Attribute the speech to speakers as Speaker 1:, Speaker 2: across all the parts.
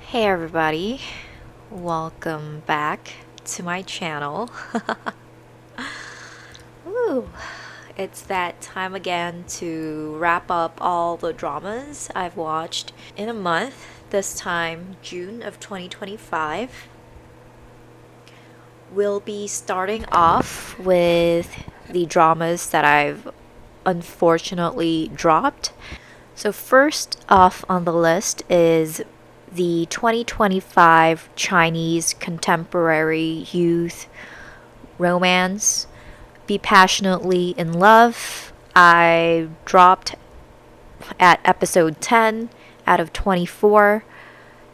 Speaker 1: Hey everybody, welcome back to my channel. Woo. It's that time again to wrap up all the dramas I've watched in a month, this time June of 2025. We'll be starting off with the dramas that I've unfortunately dropped. So, first off on the list is the 2025 Chinese contemporary youth romance, Be Passionately in Love. I dropped at episode 10 out of 24.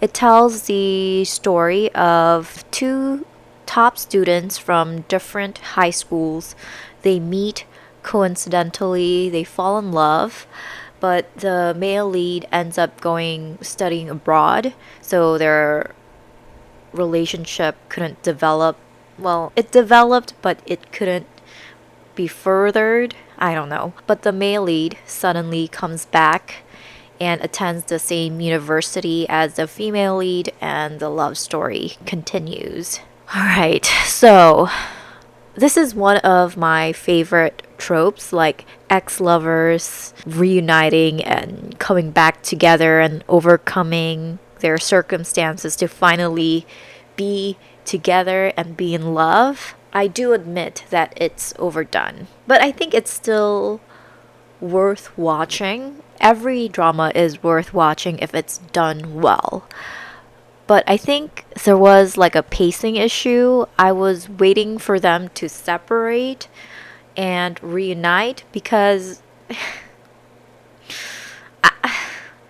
Speaker 1: It tells the story of two top students from different high schools. They meet coincidentally, they fall in love, but the male lead ends up going studying abroad, so their relationship couldn't develop. Well, it developed, but it couldn't be furthered. I don't know. But the male lead suddenly comes back and attends the same university as the female lead, and the love story continues. Alright, so this is one of my favorite tropes, like ex lovers reuniting and coming back together and overcoming their circumstances to finally be together and be in love. I do admit that it's overdone, but I think it's still worth watching. Every drama is worth watching if it's done well. But I think there was like a pacing issue. I was waiting for them to separate and reunite because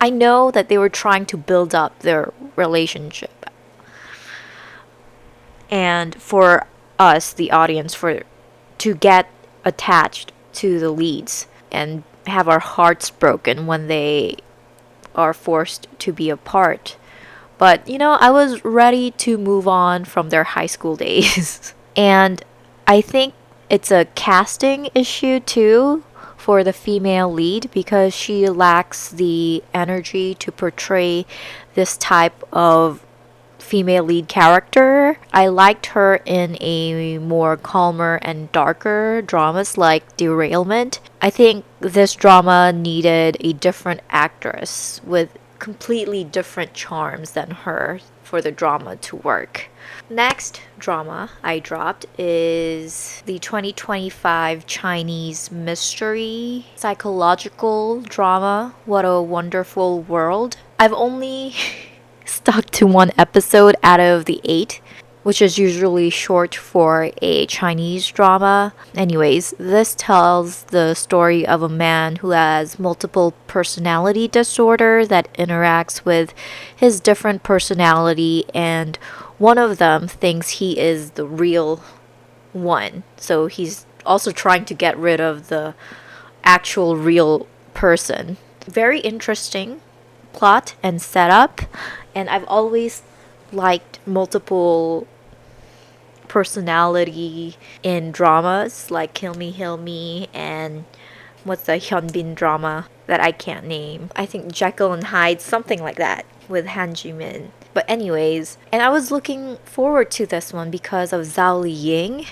Speaker 1: I know that they were trying to build up their relationship. And for us, the audience, for to get attached to the leads and have our hearts broken when they are forced to be apart. But, I was ready to move on from their high school days. And I think it's a casting issue too for the female lead because she lacks the energy to portray this type of female lead character. I liked her in a more calmer and darker dramas like Derailment. I think this drama needed a different actress with completely different charms than her for the drama to work. Next drama I dropped is the 2025 Chinese mystery psychological drama, What a Wonderful World. I've only stuck to one episode out of the 8, which is usually short for a Chinese drama. Anyways, this tells the story of a man who has multiple personality disorder that interacts with his different personality, and one of them thinks he is the real one. So he's also trying to get rid of the actual real person. Very interesting plot and setup, and I've always liked multiple personality in dramas like Kill Me, Heal Me, and what's the Hyunbin drama that I can't name? I think Jekyll and Hyde, something like that, with Han Ji-min. But anyways, and I was looking forward to this one because of Zhao Li Ying.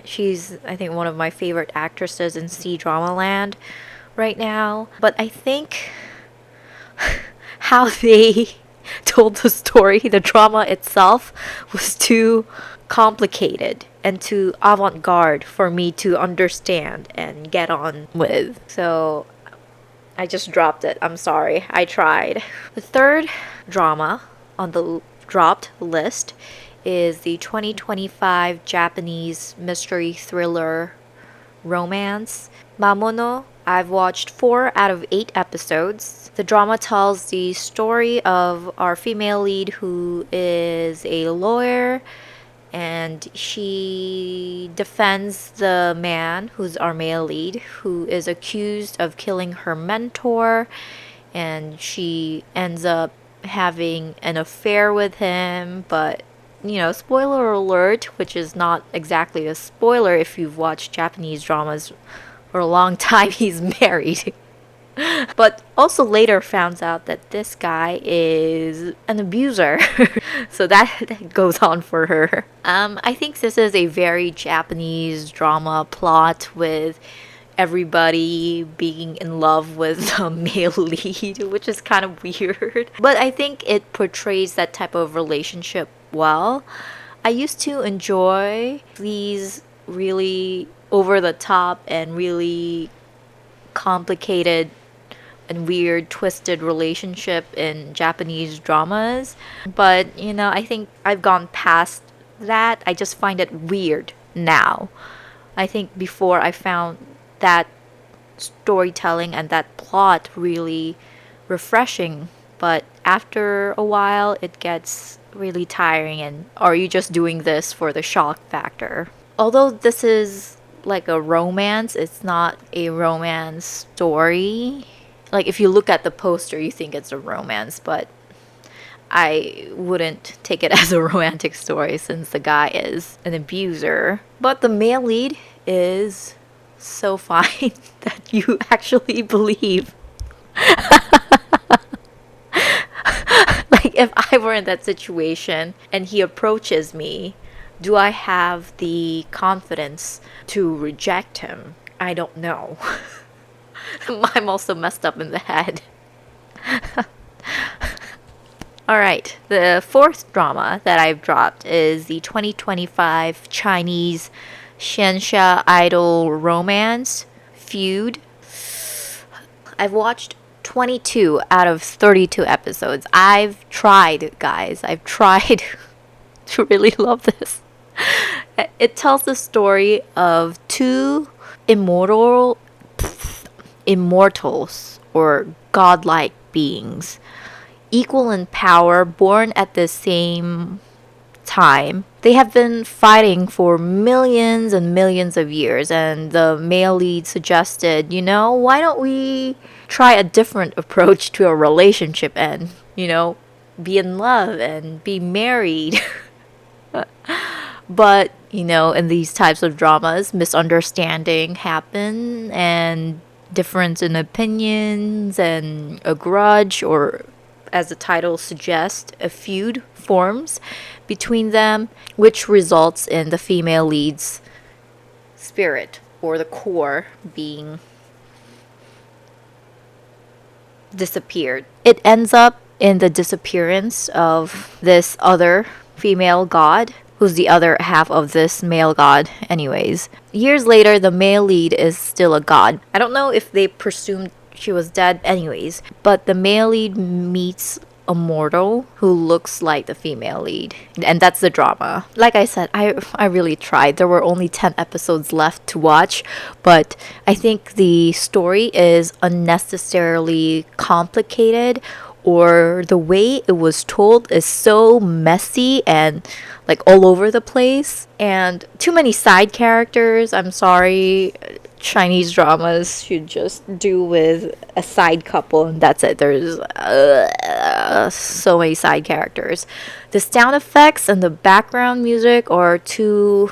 Speaker 1: She's, I think, one of my favorite actresses in C-Drama Land right now. But I think how they told the story, the drama itself, was too complicated and too avant-garde for me to understand and get on with. So I just dropped it. I'm sorry. I tried. The third drama on the dropped list is the 2025 Japanese mystery thriller romance, Mamono. I've watched 4 out of 8 episodes. The drama tells the story of our female lead who is a lawyer, and she defends the man who's our male lead who is accused of killing her mentor, and she ends up having an affair with him. But spoiler alert, which is not exactly a spoiler if you've watched Japanese dramas for a long time, he's married. But also later found out that this guy is an abuser. So that goes on for her. I think this is a very Japanese drama plot with everybody being in love with the male lead, which is kind of weird. But I think it portrays that type of relationship well. I used to enjoy these really over the top and really complicated and weird, twisted relationship in Japanese dramas. But, I think I've gone past that. I just find it weird now. I think before I found that storytelling and that plot really refreshing. But after a while, it gets really tiring. And are you just doing this for the shock factor? Although this is like a romance, it's not a romance story. Like if you look at the poster, you think it's a romance, but I wouldn't take it as a romantic story since the guy is an abuser. But the male lead is so fine that you actually believe. Like if I were in that situation and he approaches me, do I have the confidence to reject him? I don't know. I'm also messed up in the head. Alright, the fourth drama that I've dropped is the 2025 Chinese Xianxia idol romance feud. I've watched 22 out of 32 episodes. I've tried, guys. I've tried to really love this. It tells the story of two immortals or godlike beings, equal in power, born at the same time. They have been fighting for millions and millions of years, and the male lead suggested, why don't we try a different approach to a relationship and, be in love and be married. But, in these types of dramas, misunderstanding happen and difference in opinions and a grudge, or as the title suggests, a feud forms between them, which results in the female lead's spirit or the core being disappeared. It ends up in the disappearance of this other female god, who's the other half of this male god anyways. Years later, the male lead is still a god. I don't know if they presumed she was dead anyways, but the male lead meets a mortal who looks like the female lead, and that's the drama. Like I said, I really tried. There were only 10 episodes left to watch, but I think the story is unnecessarily complicated, or the way it was told is so messy and like all over the place, and too many side characters. I'm sorry, Chinese dramas should just do with a side couple and that's it. There's so many side characters. The sound effects and the background music are too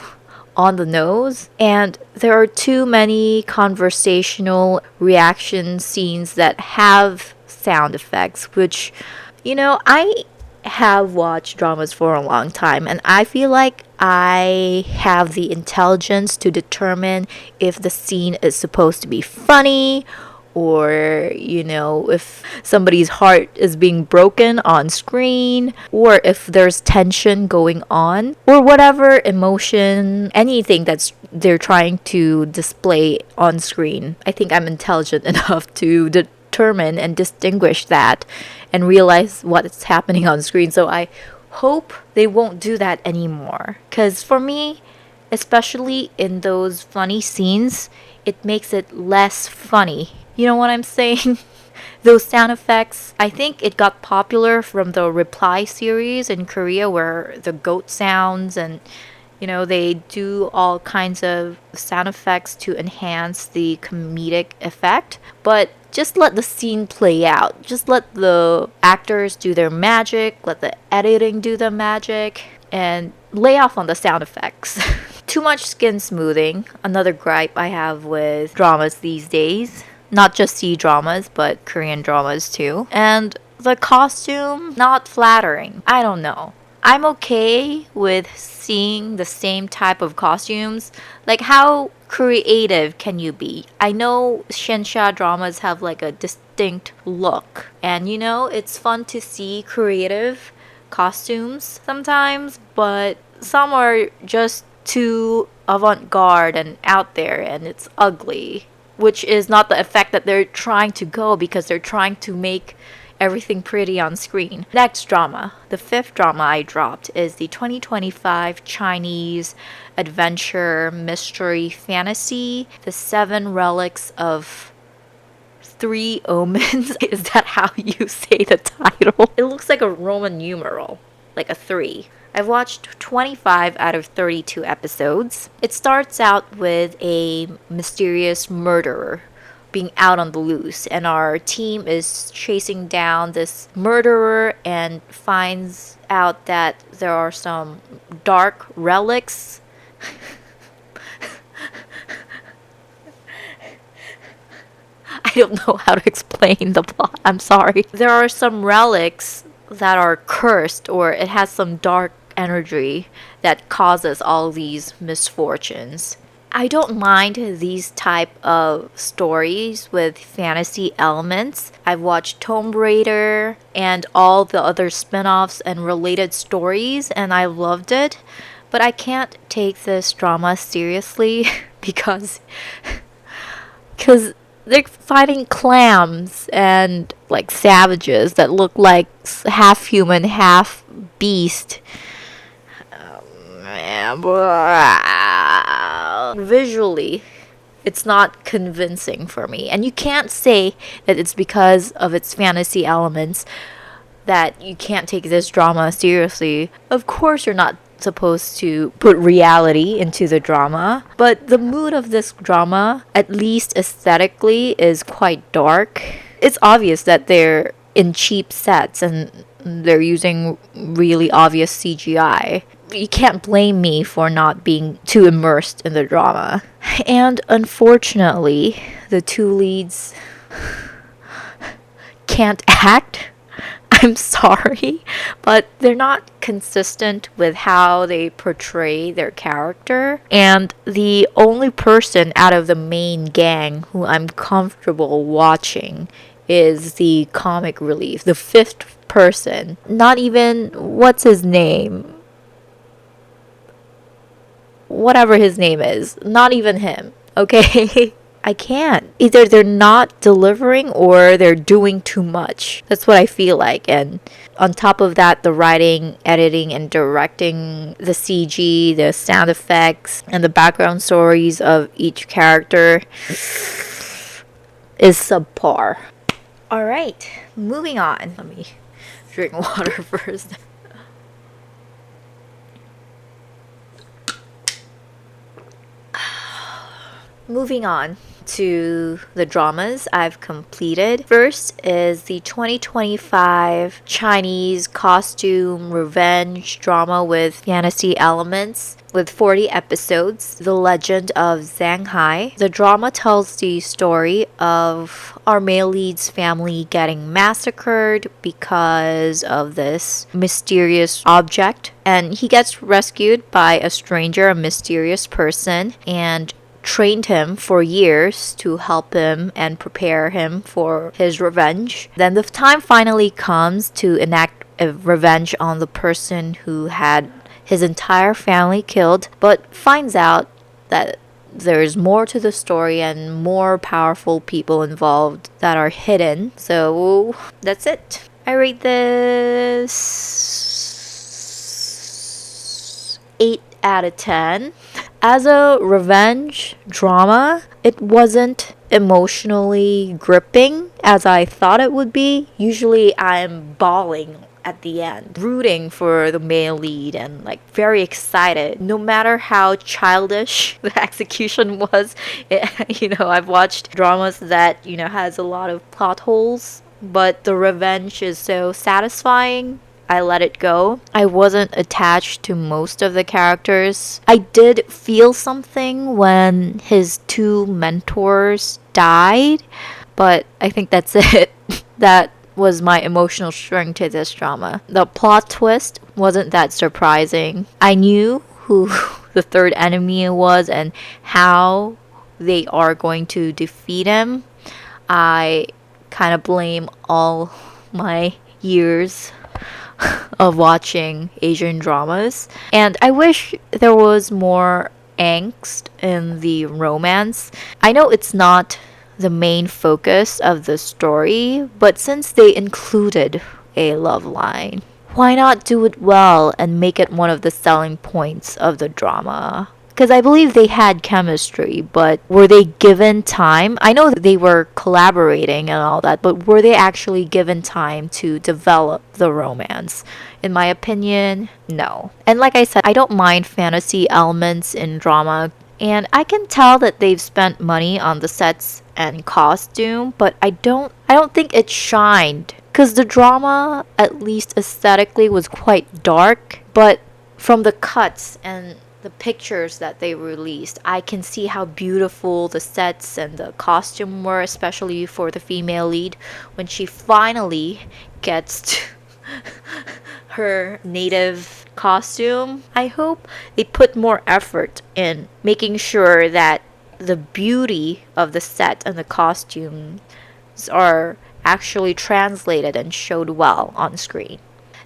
Speaker 1: on the nose, and there are too many conversational reaction scenes that have sound effects, which, I have watched dramas for a long time, and I feel like I have the intelligence to determine if the scene is supposed to be funny, or if somebody's heart is being broken on screen, or if there's tension going on, or whatever emotion, anything that's they're trying to display on screen. I think I'm intelligent enough to determine and distinguish that and realize what's happening on screen. So I hope they won't do that anymore, because for me, especially in those funny scenes, it makes it less funny. You know what I'm saying? Those sound effects, I think it got popular from the Reply series in Korea, where the goat sounds and they do all kinds of sound effects to enhance the comedic effect. But just let the scene play out. Just let the actors do their magic, let the editing do the magic, and lay off on the sound effects. Too much skin smoothing. Another gripe I have with dramas these days. Not just C-dramas, but Korean dramas too. And the costume, not flattering. I don't know. I'm okay with seeing the same type of costumes. Like, how creative can you be? I know Shensha dramas have like a distinct look, and it's fun to see creative costumes sometimes, but some are just too avant-garde and out there, and it's ugly, which is not the effect that they're trying to go, because they're trying to make everything pretty on screen. Next drama, the fifth drama I dropped, is the 2025 Chinese adventure mystery fantasy, The Seven Relics of Three Omens. Is that how you say the title? It looks like a Roman numeral, like a 3. I've watched 25 out of 32 episodes. It starts out with a mysterious murderer being out on the loose, and our team is chasing down this murderer and finds out that there are some dark relics. I don't know how to explain the plot. I'm sorry. There are some relics that are cursed, or it has some dark energy that causes all these misfortunes. I don't mind these type of stories with fantasy elements. I've watched Tomb Raider and all the other spin-offs and related stories, and I loved it. But I can't take this drama seriously because they're fighting clams and like savages that look like half human, half beast. Visually, it's not convincing for me. And you can't say that it's because of its fantasy elements that you can't take this drama seriously. Of course, you're not supposed to put reality into the drama, but the mood of this drama, at least aesthetically, is quite dark. It's obvious that they're in cheap sets and they're using really obvious CGI. You can't blame me for not being too immersed in the drama. And unfortunately, the two leads can't act. I'm sorry, but they're not consistent with how they portray their character. And the only person out of the main gang who I'm comfortable watching is the comic relief, the fifth person. Not even, what's his name? Whatever his name is, not even him, okay? I can't. Either they're not delivering or they're doing too much. That's what I feel like. And on top of that, the writing, editing, and directing, the CG, the sound effects, and the background stories of each character is subpar. Alright, moving on. Let me drink water first. Moving on to the dramas I've completed. First is the 2025 Chinese costume revenge drama with fantasy elements with 40 episodes, The Legend of Zhang Hai. The drama tells the story of our male lead's family getting massacred because of this mysterious object, and he gets rescued by a stranger, a mysterious person, and trained him for years to help him and prepare him for his revenge. Then the time finally comes to enact a revenge on the person who had his entire family killed, but finds out that there's more to the story and more powerful people involved that are hidden. So that's it. I rate this 8 out of 10. As a revenge drama, it wasn't emotionally gripping as I thought it would be. Usually I'm bawling at the end, rooting for the male lead and like very excited. No matter how childish the execution was, I've watched dramas that, has a lot of plot holes, but the revenge is so satisfying. I let it go. I wasn't attached to most of the characters. I did feel something when his two mentors died, But I think that's it. That was my emotional string to this drama. The plot twist wasn't that surprising. I knew who the third enemy was and how they are going to defeat him. I kind of blame all my years of watching Asian dramas. And I wish there was more angst in the romance. I know it's not the main focus of the story, but since they included a love line, why not do it well and make it one of the selling points of the drama? Because I believe they had chemistry, but were they given time? I know that they were collaborating and all that, but were they actually given time to develop the romance? In my opinion, no. And like I said, I don't mind fantasy elements in drama, and I can tell that they've spent money on the sets and costume, but I don't think it shined. Cause the drama, at least aesthetically, was quite dark, but from the cuts and the pictures that they released, I can see how beautiful the sets and the costume were, especially for the female lead when she finally gets to her native costume. I hope they put more effort in making sure that the beauty of the set and the costumes are actually translated and showed well on screen.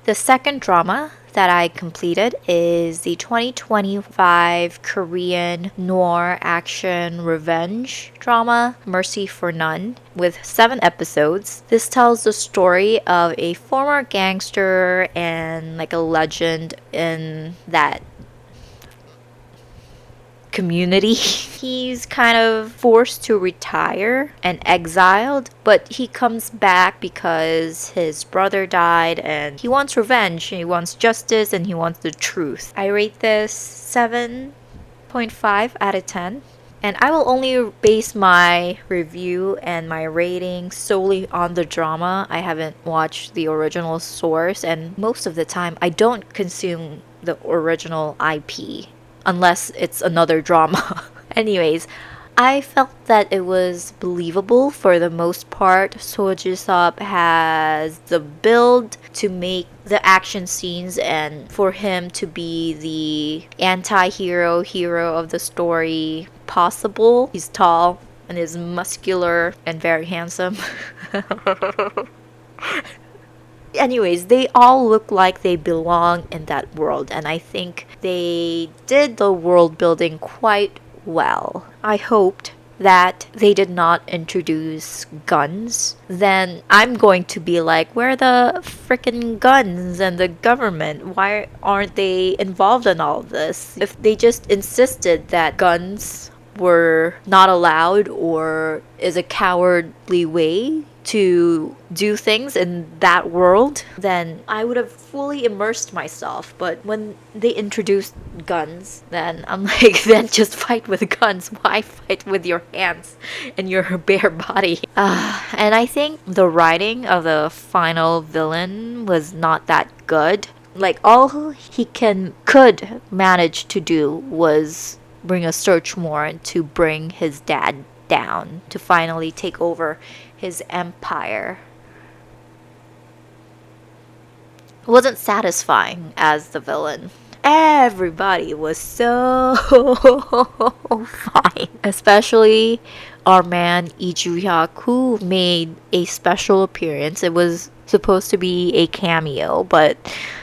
Speaker 1: The second drama that I completed is the 2025 Korean noir action revenge drama Mercy for None with 7 episodes. This tells the story of a former gangster and like a legend in that community. He's kind of forced to retire and exiled, but he comes back because his brother died and he wants revenge, he wants justice, and he wants the truth. I rate this 7.5 out of 10. And I will only base my review and my rating solely on the drama. I haven't watched the original source, and most of the time I don't consume the original IP unless it's another drama. Anyways, I felt that it was believable for the most part. Seo Ji-sub has the build to make the action scenes and for him to be the anti-hero hero of the story possible. He's tall and is muscular and very handsome. Anyways, they all look like they belong in that world, and I think they did the world building quite well. I hoped that they did not introduce guns. Then I'm going to be like, where are the freaking guns and the government? Why aren't they involved in all of this? If they just insisted that guns were not allowed or is a cowardly way to do things in that world, then I would have fully immersed myself. But when they introduced guns, then I'm like, then just fight with guns. Why fight with your hands and your bare body? And I think the writing of the final villain was not that good. Like, all he could manage to do was bring a search warrant to bring his dad down, to finally take over his empire. It wasn't satisfying as the villain. Everybody was so fine, especially our man Lee Joo-hyuk, who made a special appearance. It was supposed to be a cameo, but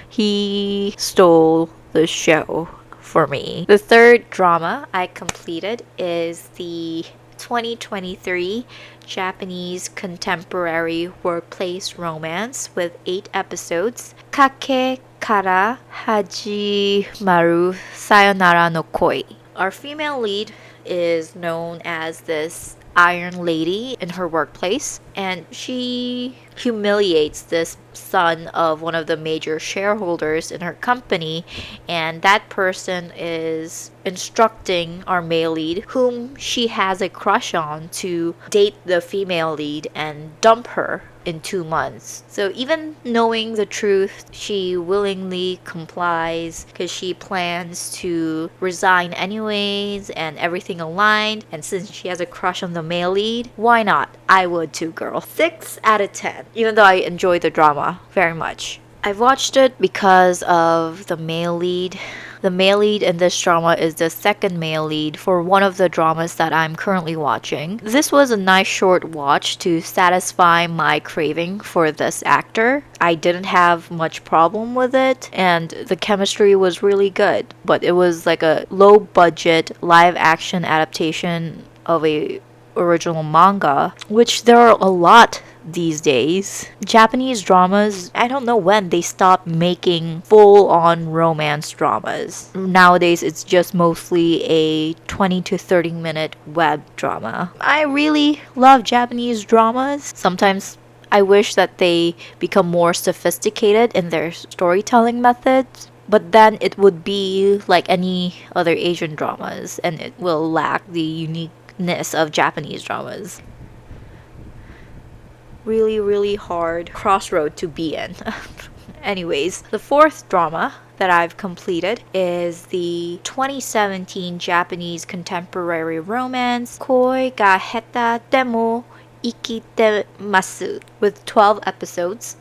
Speaker 1: he stole the show for me. The third drama I completed is the 2023 Japanese contemporary workplace romance with 8 episodes, Kake Kara Hajimaru Sayonara no Koi. Our female lead is known as this Iron Lady in her workplace, and she humiliates this son of one of the major shareholders in her company, and that person is instructing our male lead, whom she has a crush on, to date the female lead and dump her in 2 months. So even knowing the truth, she willingly complies because she plans to resign anyways and everything aligned. And since she has a crush on the male lead, why not? I would too, girl. 6 out of 10, even though I enjoy the drama very much. I've watched it because of the male lead. The male lead in this drama is the second male lead for one of the dramas that I'm currently watching. This was a nice short watch to satisfy my craving for this actor. I didn't have much problem with it, and the chemistry was really good. But it was like a low budget live action adaptation of a original manga, which there are a lot these days. Japanese dramas, I don't know when they stopped making full-on romance dramas. Nowadays, it's just mostly a 20 to 30 minute web drama. I really love Japanese dramas. Sometimes I wish that they become more sophisticated in their storytelling methods. But then it would be like any other Asian dramas, and it will lack the uniqueness of Japanese dramas. Really hard crossroad to be in. Anyways, the fourth drama that I've completed is the 2017 Japanese contemporary romance Koi ga heta demo ikitemasu with 12 episodes.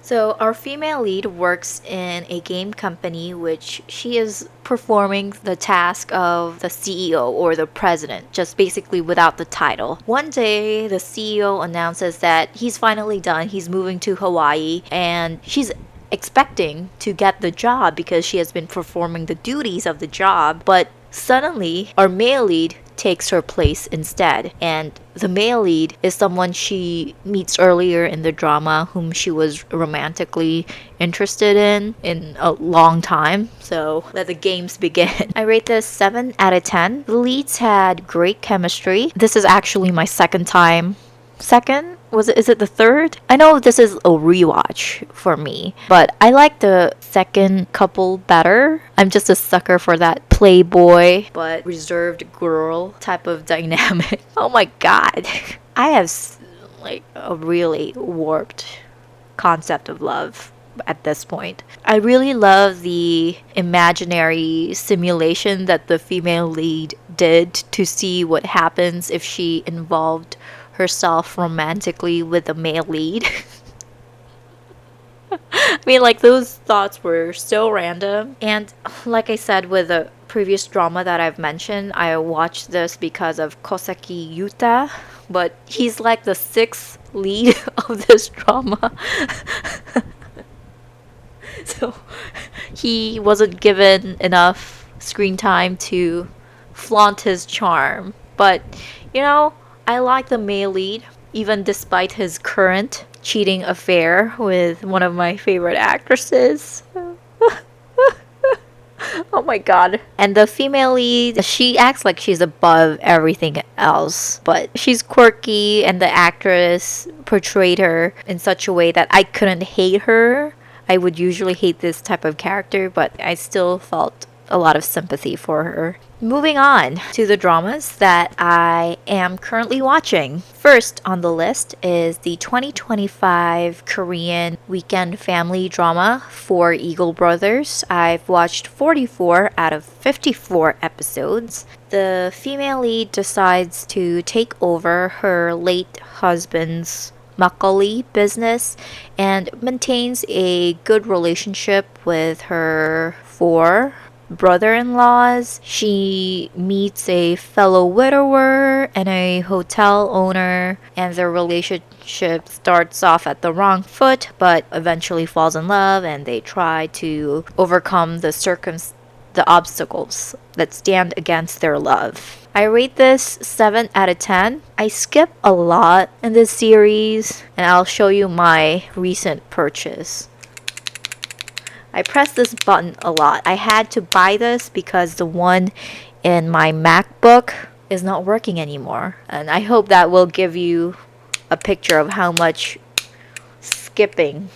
Speaker 1: So our female lead works in a game company which she is performing the task of the CEO or the president, just basically without the title. One day, the CEO announces that he's finally done, he's moving to Hawaii, and she's expecting to get the job because she has been performing the duties of the job, but suddenly our male lead takes her place instead, and the male lead is someone she meets earlier in the drama whom she was romantically interested in a long time. So let the games begin. I rate this 7 out of 10. The leads had great chemistry. This is actually my second time. Second? Is it the third? I know this is a rewatch for me, but I like the second couple better. I'm just a sucker for that playboy but reserved girl type of dynamic. Oh my god. I have like a really warped concept of love at this point. I really love the imaginary simulation that the female lead did to see what happens if she involved herself romantically with the male lead. I mean, like, those thoughts were so random. And like I said with the previous drama that I've mentioned, I watched this because of Koseki Yuta, but he's like the sixth lead of this drama. So he wasn't given enough screen time to flaunt his charm. But, you know, I like the male lead, even despite his current cheating affair with one of my favorite actresses. Oh my god. And the female lead, she acts like she's above everything else, but she's quirky, and the actress portrayed her in such a way that I couldn't hate her. I would usually hate this type of character, but I still felt a lot of sympathy for her. Moving on to the dramas that I am currently watching. First on the list is the 2025 Korean weekend family drama Four Eagle Brothers. I've watched 44 out of 54 episodes. The female lead decides to take over her late husband's makgeolli business and maintains a good relationship with her four brother-in-laws. She meets a fellow widower and a hotel owner, and their relationship starts off at the wrong foot but eventually falls in love, and they try to overcome the obstacles that stand against their love. I rate this 7 out of 10. I skip a lot in this series, and I'll show you my recent purchase. I press this button a lot. I had to buy this because the one in my MacBook is not working anymore. And I hope that will give you a picture of how much skipping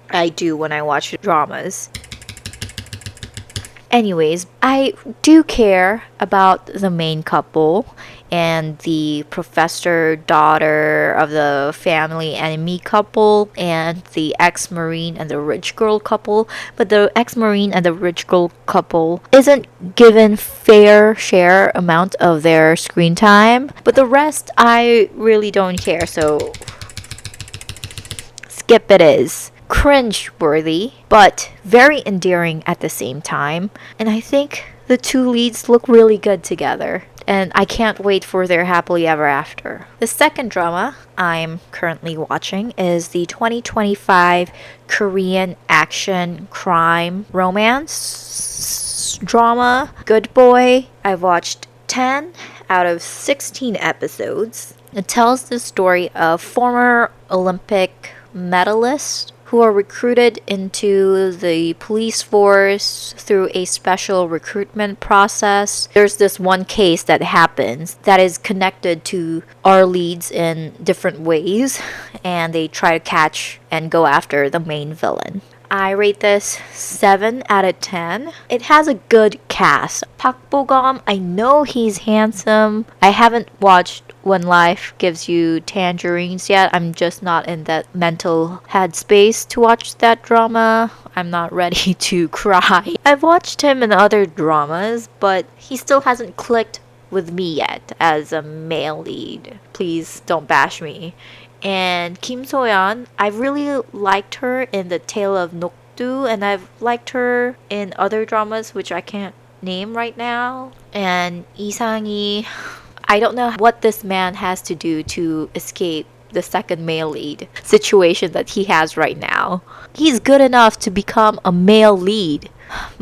Speaker 1: I do when I watch dramas. Anyways, I do care about the main couple and the professor daughter of the family enemy couple and the ex-marine and the rich girl couple, but the ex-marine and the rich girl couple isn't given fair share amount of their screen time, but the rest I really don't care, so skip it is. Cringe worthy, but very endearing at the same time. And I think the two leads look really good together. And I can't wait for their happily ever after. The second drama I'm currently watching is the 2025 Korean action crime romance drama Good Boy. I've watched 10 out of 16 episodes. It tells the story of former Olympic medalists who are recruited into the police force through a special recruitment process. There's this one case that happens that is connected to our leads in different ways, and they try to catch and go after the main villain. I rate this 7 out of 10. It has a good cast. Park Bo-gum, I know he's handsome. I haven't watched When Life Gives You Tangerines yet. I'm just not in that mental headspace to watch that drama. I'm not ready to cry. I've watched him in other dramas, but he still hasn't clicked with me yet as a male lead. Please don't bash me. And Kim So-yeon, I really liked her in The Tale of Nokdu, and I've liked her in other dramas which I can't name right now. And Lee Sang-hee, I don't know what this man has to do to escape the second male lead situation that he has right now. He's good enough to become a male lead.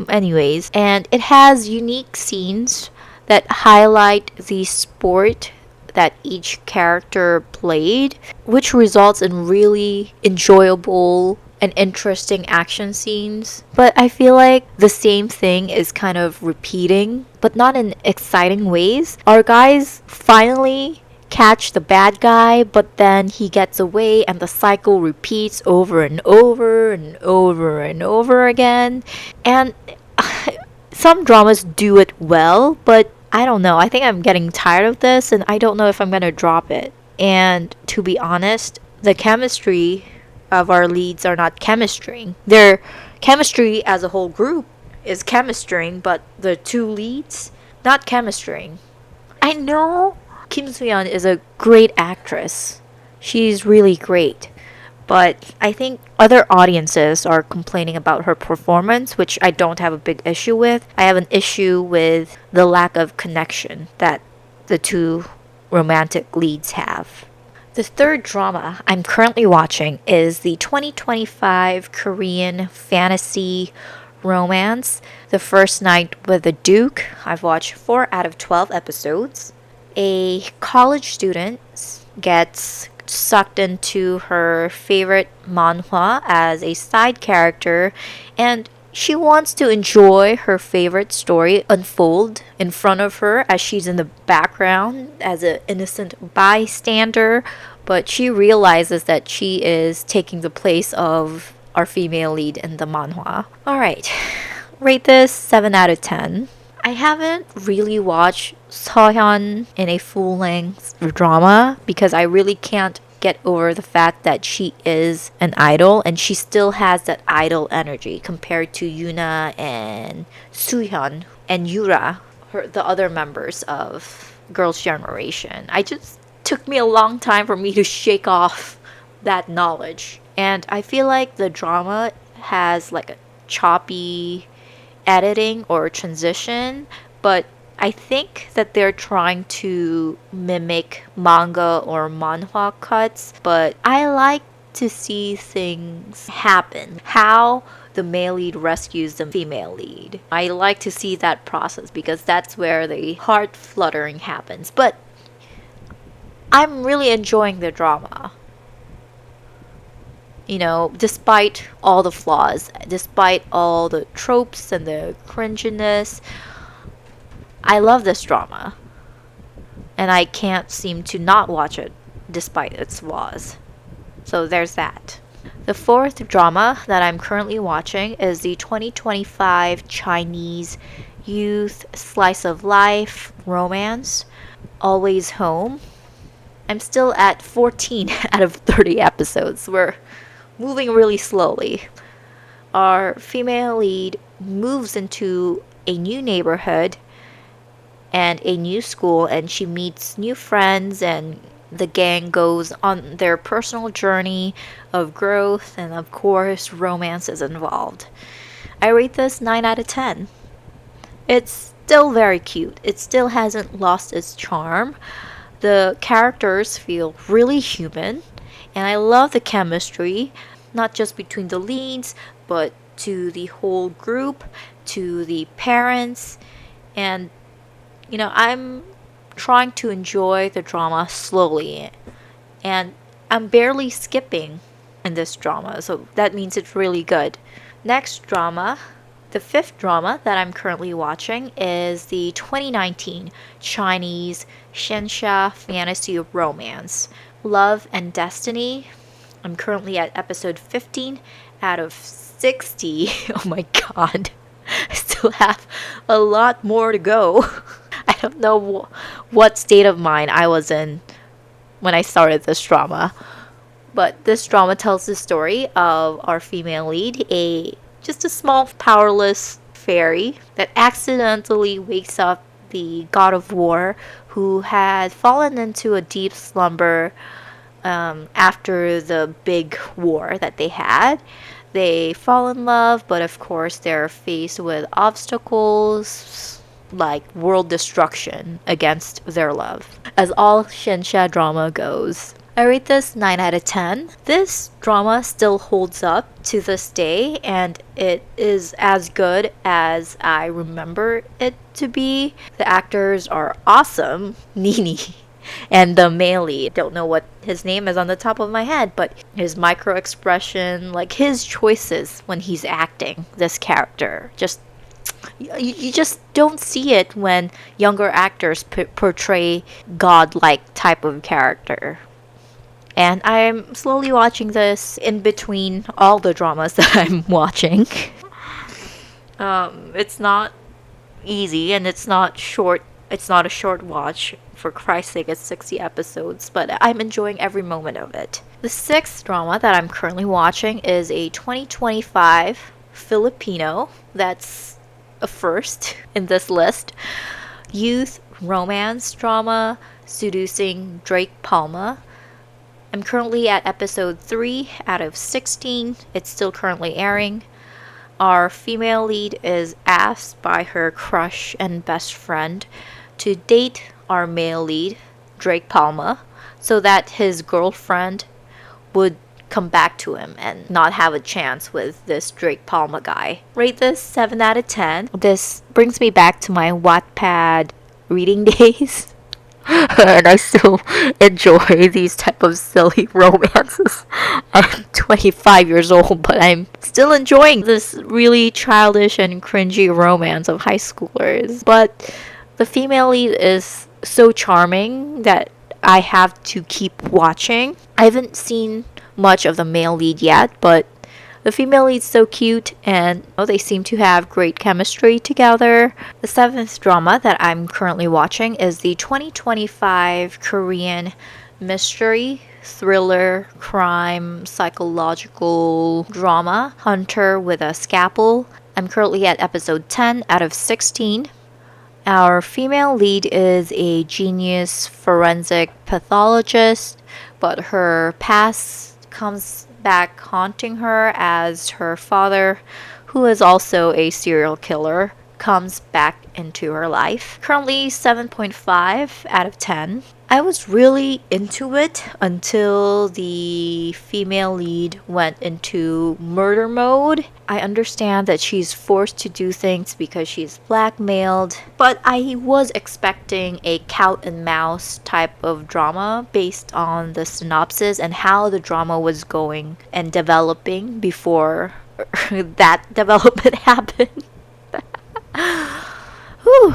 Speaker 1: Anyways, and it has unique scenes that highlight the sport that each character played, which results in really enjoyable and interesting action scenes. But I feel like the same thing is kind of repeating, but not in exciting ways. Our guys finally catch the bad guy, but then he gets away and the cycle repeats over and over and over and over again. And some dramas do it well, but I don't know. I think I'm getting tired of this and I don't know if I'm going to drop it. And to be honest, the chemistry of our leads are not chemistrying. Their chemistry as a whole group is chemistrying, but the two leads, not chemistrying. I know Kim So-yeon is a great actress. She's really great. But I think other audiences are complaining about her performance, which I don't have a big issue with. I have an issue with the lack of connection that the two romantic leads have. The third drama I'm currently watching is the 2025 Korean fantasy romance, The First Night with the Duke. I've watched 4 out of 12 episodes. A college student gets sucked into her favorite manhwa as a side character, and she wants to enjoy her favorite story unfold in front of her as she's in the background as an innocent bystander, but she realizes that she is taking the place of our female lead in the manhwa. Alright, rate this 7 out of 10. I haven't really watched Seo-hyun in a full-length drama because I really can't get over the fact that she is an idol and she still has that idol energy compared to Yuna and Soo-hyun and Yura, the other members of Girls' Generation. I just took me a long time for me to shake off that knowledge. And I feel like the drama has like a choppy editing or transition, but I think that they're trying to mimic manga or manhwa cuts, but I like to see things happen. How the male lead rescues the female lead. I like to see that process because that's where the heart fluttering happens. But I'm really enjoying the drama. You know, despite all the flaws, despite all the tropes and the cringiness, I love this drama. And I can't seem to not watch it despite its flaws. So there's that. The fourth drama that I'm currently watching is the 2025 Chinese youth slice of life romance, Always Home. I'm still at 14 out of 30 episodes. We're moving really slowly. Our female lead moves into a new neighborhood and a new school, and she meets new friends, and the gang goes on their personal journey of growth, and of course romance is involved. I rate this 9 out of 10. It's still very cute. It still hasn't lost its charm. The characters feel really human, and I love the chemistry, not just between the leads, but to the whole group, to the parents, and I'm trying to enjoy the drama slowly, and I'm barely skipping in this drama, so that means it's really good. Next drama, the fifth drama that I'm currently watching is the 2019 Chinese Xianxia fantasy romance, Love and Destiny. I'm currently at episode 15 out of 60. Oh my god. I still have a lot more to go. I don't know what state of mind I was in when I started this drama. But this drama tells the story of our female lead, just a small powerless fairy that accidentally wakes up the god of war who had fallen into a deep slumber after the big war that they had. They fall in love, but of course they're faced with obstacles like world destruction against their love, as all Xianxia drama goes. I rate this 9 out of 10. This drama still holds up to this day, and it is as good as I remember it to be. The actors are awesome. Nini and the male lead, don't know what his name is on the top of my head, but his micro expression, like his choices when he's acting this character, just you just don't see it when younger actors portray godlike type of character. And I'm slowly watching this in between all the dramas that I'm watching. It's not easy, and it's not short. It's not a short watch. For Christ's sake, it's 60 episodes, but I'm enjoying every moment of it. The sixth drama that I'm currently watching is a 2025 Filipino, that's a first in this list, youth romance drama, Seducing Drake Palma. I'm currently at episode 3 out of 16. It's still currently airing. Our female lead is asked by her crush and best friend to date our male lead, Drake Palma, so that his girlfriend would come back to him and not have a chance with this Drake Palma guy. Rate this 7 out of 10. This brings me back to my Wattpad reading days. And I still enjoy these type of silly romances. I'm 25 years old, but I'm still enjoying this really childish and cringy romance of high schoolers. But the female lead is so charming that I have to keep watching. I haven't seen much of the male lead yet, but the female lead's so cute, and they seem to have great chemistry together. The seventh drama that I'm currently watching is the 2025 Korean mystery, thriller, crime, psychological drama, Hunter with a Scalpel. I'm currently at episode 10 out of 16. Our female lead is a genius forensic pathologist, but her past comes back haunting her as her father, who is also a serial killer, comes back into her life. Currently 7.5 out of 10. I was really into it until the female lead went into murder mode. I understand that she's forced to do things because she's blackmailed, but I was expecting a cat and mouse type of drama based on the synopsis and how the drama was going and developing before that development happened. Whew.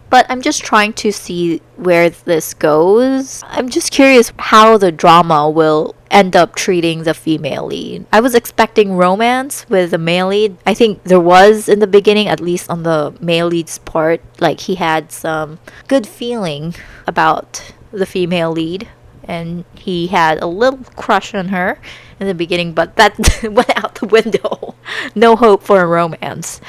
Speaker 1: But I'm just trying to see where this goes. I'm just curious how the drama will end up treating the female lead. I was expecting romance with the male lead. I think there was in the beginning, at least on the male lead's part, like he had some good feeling about the female lead and he had a little crush on her in the beginning, but that went out the window. No hope for a romance.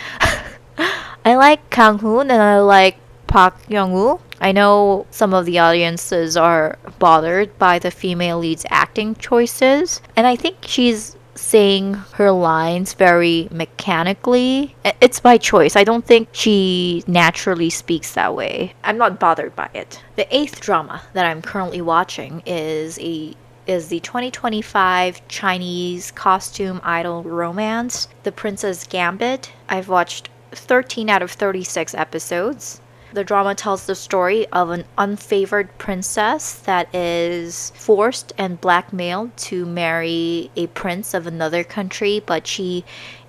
Speaker 1: I like Kang Hoon and I like Park Young Woo. I know some of the audiences are bothered by the female lead's acting choices, and I think she's saying her lines very mechanically. It's by choice. I don't think she naturally speaks that way. I'm not bothered by it. The eighth drama that I'm currently watching is the 2025 Chinese costume idol romance, The Princess Gambit. I've watched 13 out of 36 episodes. The drama tells the story of an unfavored princess that is forced and blackmailed to marry a prince of another country, but she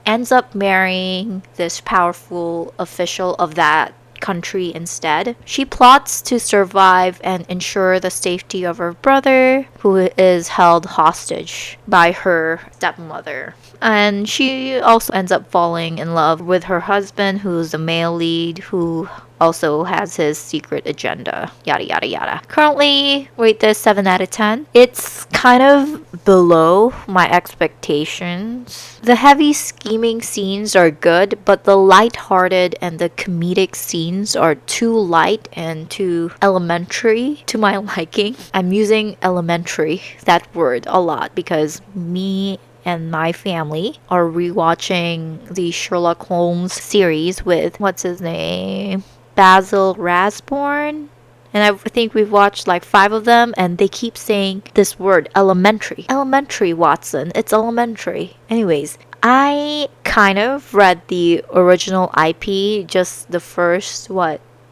Speaker 1: ends up marrying this powerful official of that country instead. She plots to survive and ensure the safety of her brother, who is held hostage by her stepmother. And she also ends up falling in love with her husband, who's the male lead, who also has his secret agenda. Yada yada yada. Currently, rate this 7 out of 10. It's kind of below my expectations. The heavy scheming scenes are good, but the light-hearted and the comedic scenes are too light and too elementary to my liking. I'm using elementary, that word, a lot because me and my family are rewatching the Sherlock Holmes series with, what's his name? Basil Rathbone. And I think we've watched like 5 of them, and they keep saying this word, elementary. Elementary, Watson. It's elementary. Anyways, I kind of read the original IP, just the first,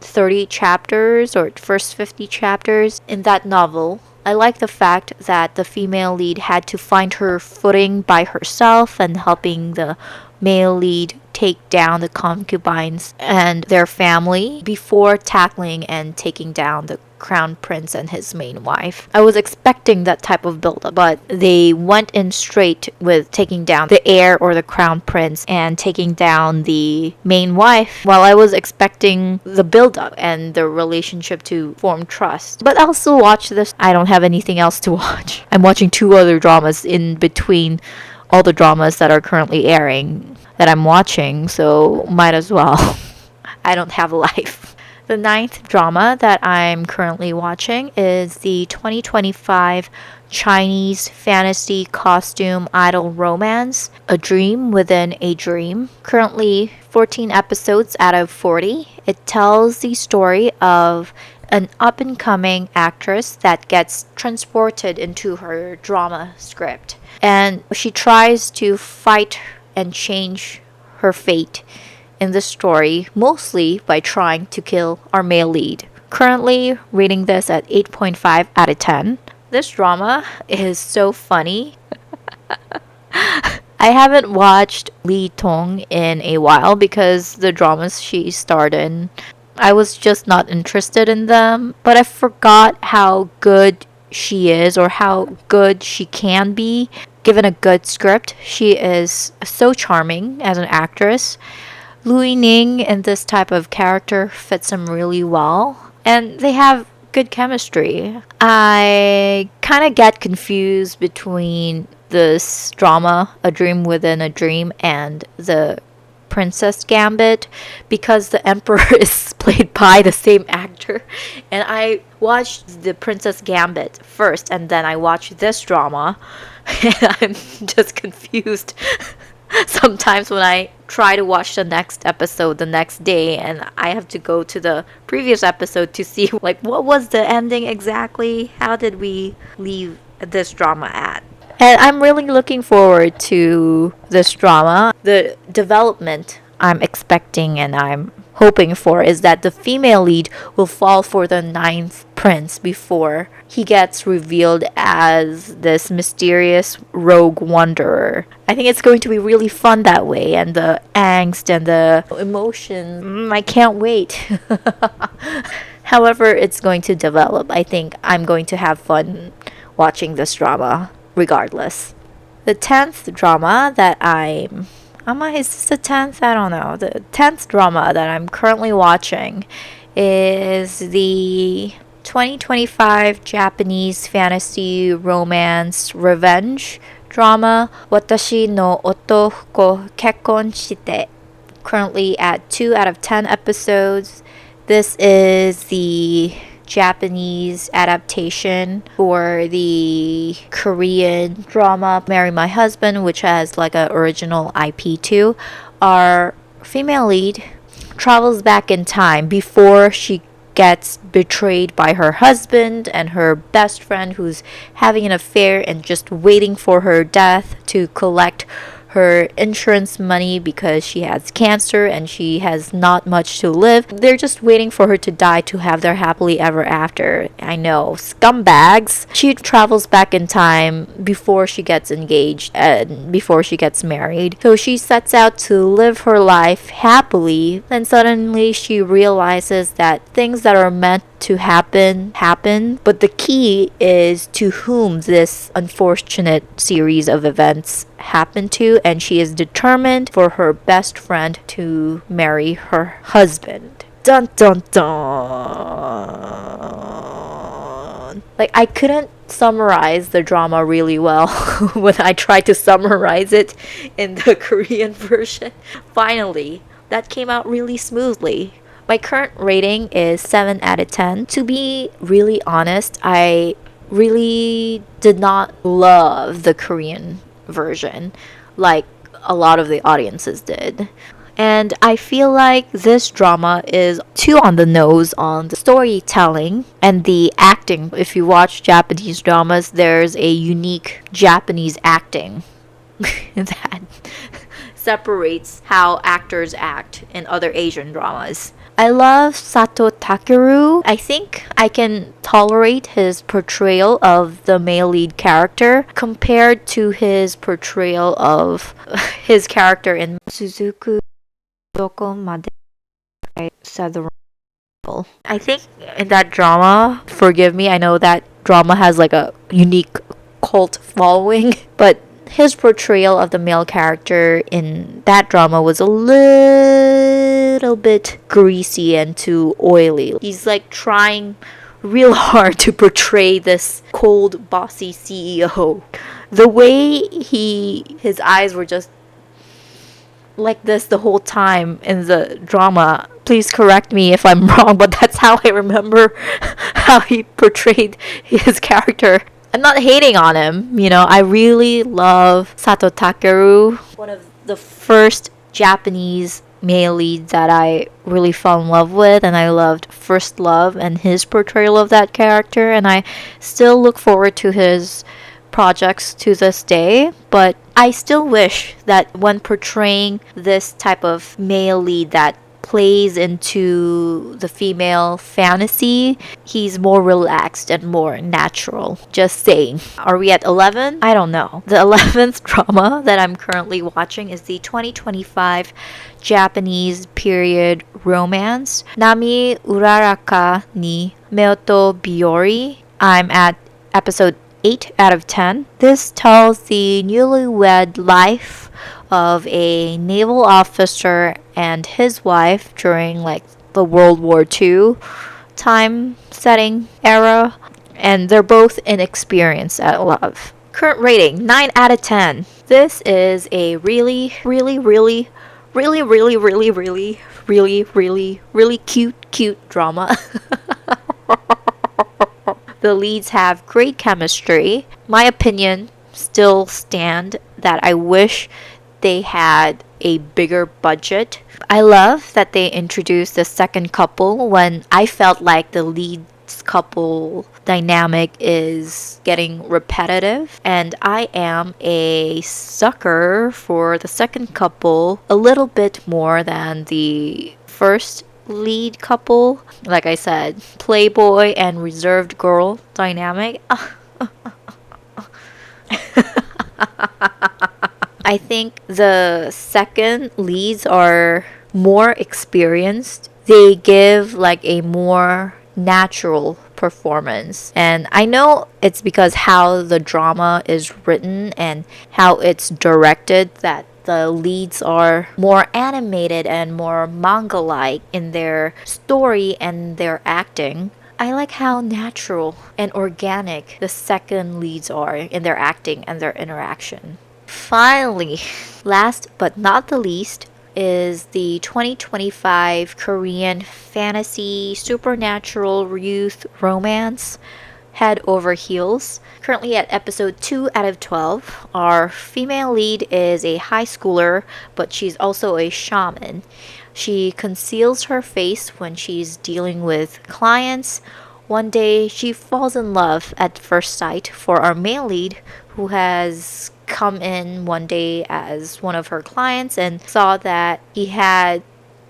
Speaker 1: 30 chapters or first 50 chapters in that novel. I like the fact that the female lead had to find her footing by herself and helping the male lead take down the concubines and their family before tackling and taking down the crown prince and his main wife. I was expecting that type of build-up, but they went in straight with taking down the heir or the crown prince and taking down the main wife, while I was expecting the build-up and the relationship to form trust. But I'll still watch this. I don't have anything else to watch. I'm watching 2 other dramas in between all the dramas that are currently airing that I'm watching, so might as well. I don't have a life. The 9th drama that I'm currently watching is the 2025 Chinese fantasy costume idol romance, A Dream Within a Dream. Currently 14 episodes out of 40. It tells the story of an up-and-coming actress that gets transported into her drama script. And she tries to fight and change her fate in the story, mostly by trying to kill our male lead. Currently rating this at 8.5 out of 10. This drama is so funny. I haven't watched Lee Tong in a while because the dramas she starred in, I was just not interested in them. But I forgot how good she is or how good she can be given a good script. She is so charming as an actress. Louis Ning in this type of character fits him really well, and they have good chemistry. I kind of get confused between this drama, A Dream Within a Dream, and the Princess Gambit because the Emperor is played by the same actor, and I watched the Princess Gambit first and then I watched this drama and I'm just confused sometimes when I try to watch the next episode the next day and I have to go to the previous episode to see like what was the ending exactly, how did we leave this drama at. And I'm really looking forward to this drama. The development I'm expecting and I'm hoping for is that the female lead will fall for the 9th prince before he gets revealed as this mysterious rogue wanderer. I think it's going to be really fun that way, and the angst and the emotion, I can't wait. However it's going to develop, I think I'm going to have fun watching this drama regardless. The 10th drama that is this the 10th? I don't know. The 10th drama that I'm currently watching is the 2025 Japanese fantasy romance revenge drama Watashi no Otoko Kekkon Shite. Currently at 2 out of 10 episodes. This is the Japanese adaptation for the Korean drama Marry My Husband, which has like an original IP too. Our female lead travels back in time before she gets betrayed by her husband and her best friend who's having an affair and just waiting for her death to collect her insurance money because she has cancer and she has not much to live. They're just waiting for her to die to have their happily ever after. I know, scumbags. She travels back in time before she gets engaged and before she gets married. So she sets out to live her life happily. Then suddenly she realizes that things that are meant to happen, but the key is to whom this unfortunate series of events happen to, and she is determined for her best friend to marry her husband. Dun dun dun. Like, I couldn't summarize the drama really well when I tried to summarize it in the Korean version. Finally, that came out really smoothly. My current rating is 7 out of 10. To be really honest, I really did not love the Korean version like a lot of the audiences did. And I feel like this drama is too on the nose on the storytelling and the acting. If you watch Japanese dramas, there's a unique Japanese acting that separates how actors act in other Asian dramas. I love Sato Takeru. I think I can tolerate his portrayal of the male lead character compared to his portrayal of his character in Suzuku Doko Made. I said the wrong. I think in that drama, forgive me, I know that drama has like a unique cult following, but his portrayal of the male character in that drama was a little bit greasy and too oily. He's like trying real hard to portray this cold, bossy CEO. The way his eyes were just like this the whole time in the drama. Please correct me if I'm wrong, but that's how I remember how he portrayed his character. I'm not hating on him, I really love Sato Takeru, one of the first Japanese male leads that I really fell in love with, and I loved First Love and his portrayal of that character, and I still look forward to his projects to this day, but I still wish that when portraying this type of male lead that plays into the female fantasy, he's more relaxed and more natural. Just saying. Are we at 11? I don't know. The 11th drama that I'm currently watching is the 2025 Japanese period romance Nami Uraraka ni Meoto Biori. I'm at episode 8 out of 10. This tells the newlywed life of a naval officer and his wife during like the World War II time setting era, and they're both inexperienced at love. Current rating 9 out of 10. This is a really cute drama. The leads have great chemistry. My opinion still stand that I wish they had a bigger budget. I love that they introduced the second couple when I felt like the lead's couple dynamic is getting repetitive, and I am a sucker for the second couple a little bit more than the first lead couple. Like I said, playboy and reserved girl dynamic. I think the second leads are more experienced. They give like a more natural performance. And I know it's because how the drama is written and how it's directed that the leads are more animated and more manga-like in their story and their acting. I like how natural and organic the second leads are in their acting and their interaction. Finally, last but not the least, is the 2025 Korean fantasy supernatural youth romance Head Over Heels. Currently at episode 2 out of 12. Our female lead is a high schooler, but she's also a shaman. She conceals her face when she's dealing with clients. One day, she falls in love at first sight for our male lead, who has come in one day as one of her clients and saw that he had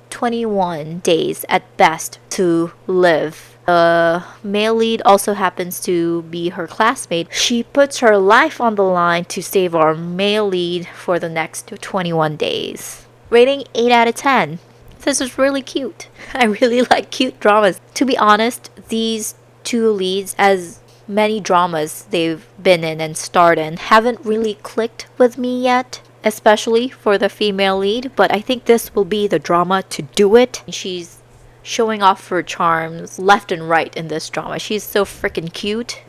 Speaker 1: 21 days at best to live. The male lead also happens to be her classmate. She puts her life on the line to save our male lead for the next 21 days. Rating 8 out of 10. This is really cute. I really like cute dramas. To be honest, these two leads, as many dramas they've been in and starred in, haven't really clicked with me yet, especially for the female lead, but I think this will be the drama to do it. She's showing off her charms left and right in this drama. She's so freaking cute.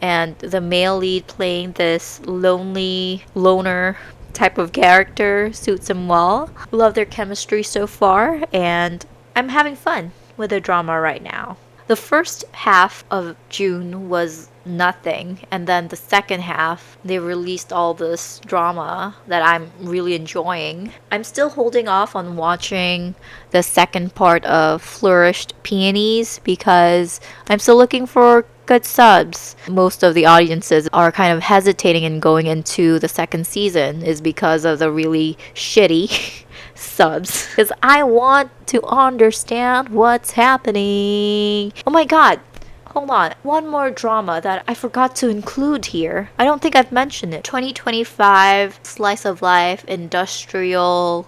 Speaker 1: And the male lead playing this lonely loner type of character suits him well. Love their chemistry so far, and I'm having fun with the drama right now. The first half of June was nothing, and then the second half, they released all this drama that I'm really enjoying. I'm still holding off on watching the second part of Flourished Peonies because I'm still looking for good subs. Most of the audiences are kind of hesitating in going into the second season is because of the really shitty subs, because I want to understand what's happening. Oh my god, hold on, one more drama that I forgot to include here. I don't think I've mentioned it. 2025 slice of life industrial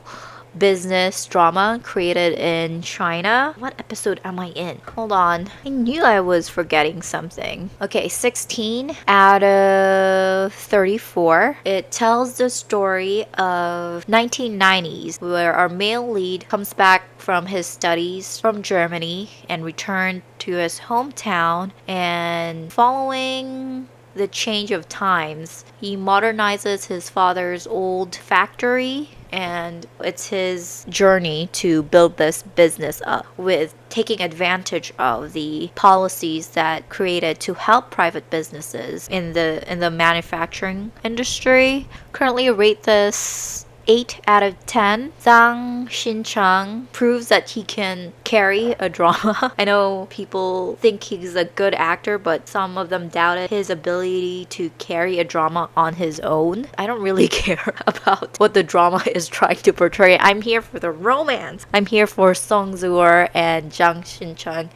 Speaker 1: business drama created in China. What episode am I in? Hold on. I knew I was forgetting something. Okay, 16 out of 34. It tells the story of 1990s where our male lead comes back from his studies from Germany and returned to his hometown, and following the change of times, he modernizes his father's old factory, and it's his journey to build this business up with taking advantage of the policies that created to help private businesses in the manufacturing industry. Currently rate this 8 out of 10. Zhang Xincheng proves that he can carry a drama. I know people think he's a good actor, but some of them doubted his ability to carry a drama on his own. I don't really care about what the drama is trying to portray. I'm here for the romance. I'm here for Song Zur and Zhang Xincheng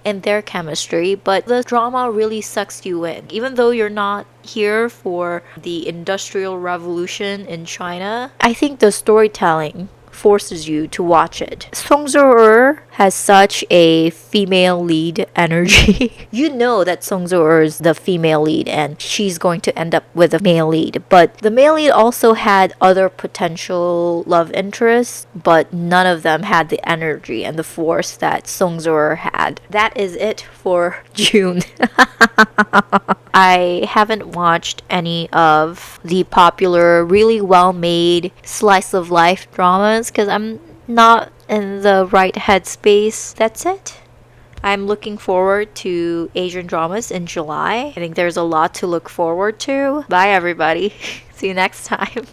Speaker 1: and their chemistry, but the drama really sucks you in. Even though you're not here for the Industrial Revolution in China, I think the storytelling forces you to watch it. Song Zur has such a female lead energy. You know that Song Zur is the female lead and she's going to end up with a male lead. But the male lead also had other potential love interests, but none of them had the energy and the force that Song Zur had. That is it for June. I haven't watched any of the popular, really well-made slice of life dramas because I'm not in the right headspace. That's it. I'm looking forward to Asian dramas in July. I think there's a lot to look forward to. Bye, everybody. See you next time.